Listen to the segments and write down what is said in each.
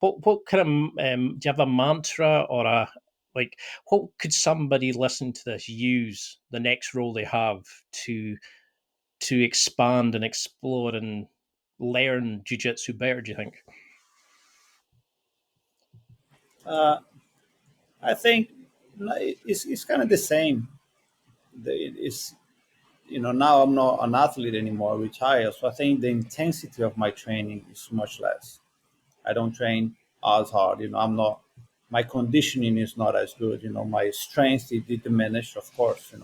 what kind of do you have a mantra or like what could somebody listen to this use the next role they have to expand and explore and learn jiu-jitsu better, do you think? Uh, I think it's kind of the same. It's now I'm not an athlete anymore, retired. So I think the intensity of my training is much less. I don't train as hard. I'm not. My conditioning is not as good. My strength it did diminish, of course.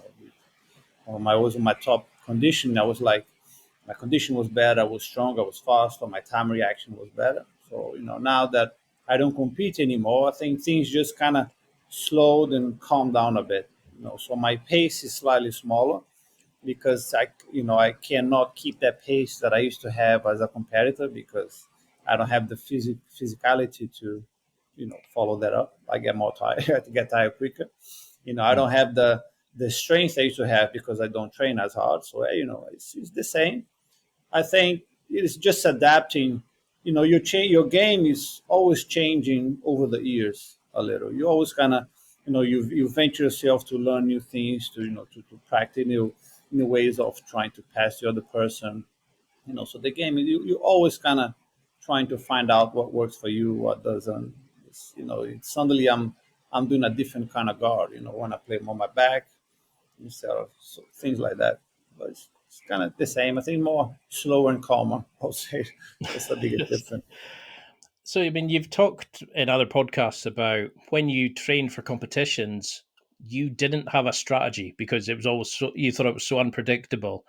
When I was in my top condition, I was like, my condition was better. I was stronger. I was faster. My time reaction was better. So now that I don't compete anymore, I think things just kind of slowed and calmed down a bit. So my pace is slightly smaller because I cannot keep that pace that I used to have as a competitor because I don't have the physicality to follow that up. I get more tired. I get tired quicker. I Mm. don't have the strength I used to have because I don't train as hard. So it's the same. I think it's just adapting. Your game is always changing over the years a little. You always kind of, you venture yourself to learn new things, to practice new ways of trying to pass the other person. So the game, you always kind of trying to find out what works for you, what doesn't. It's suddenly I'm doing a different kind of guard. When I play more my back, instead of things like that. But it's kind of the same. I think more slower and calmer. I'll say that's the biggest Yes. difference. So, I mean, you've talked in other podcasts about when you train for competitions, you didn't have a strategy because it was always you thought it was so unpredictable.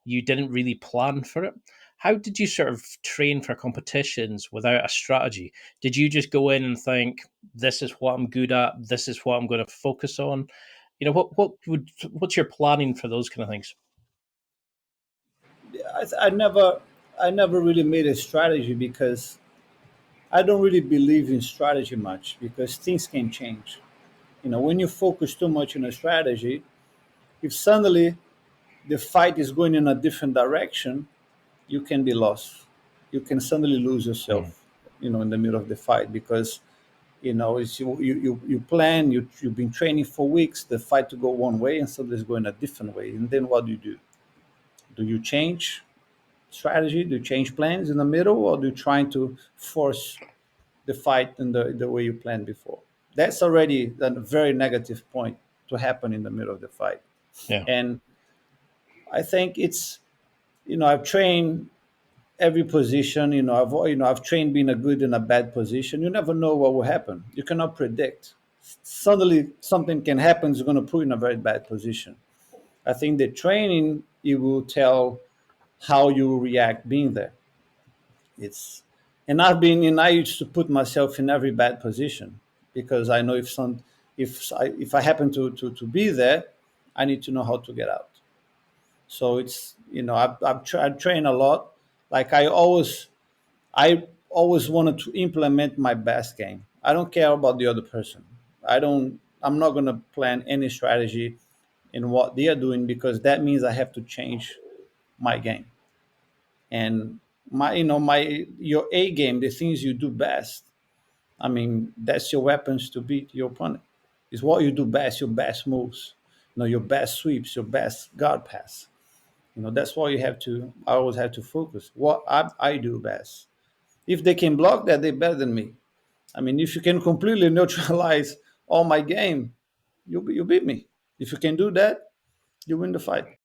You didn't really plan for it. How did you sort of train for competitions without a strategy? Did you just go in and think, this is what I'm good at, this is what I'm going to focus on? What's your planning for those kind of things? I never really made a strategy because I don't really believe in strategy much because things can change. When you focus too much on a strategy, if suddenly the fight is going in a different direction, you can be lost. You can suddenly lose Mm. yourself, in the middle of the fight because it's you plan, you've been training for weeks, the fight to go one way and suddenly it's going a different way. And then what do you do? Do you change strategy? Do you change plans in the middle, or do you try to force the fight in the way you planned before? That's already a very negative point to happen in the middle of the fight. Yeah. And I think it's I've trained every position. I've trained being a good and a bad position. You never know what will happen. You cannot predict. Suddenly something can happen. It's going to put you in a very bad position. I think the training it will tell how you react being there. It's and I used to put myself in every bad position because I know if I happen to be there, I need to know how to get out. So it's I train a lot. Like I always wanted to implement my best game. I don't care about the other person. I'm not going to plan any strategy in what they are doing because that means I have to change my game. And my your A game, the things you do best. I mean, that's your weapons to beat your opponent. It's what you do best, your best moves, your best sweeps, your best guard pass. That's what you have to. I always have to focus. What I do best. If they can block that, they're better than me. I mean, if you can completely neutralize all my game, you beat me. If you can do that, you win the fight.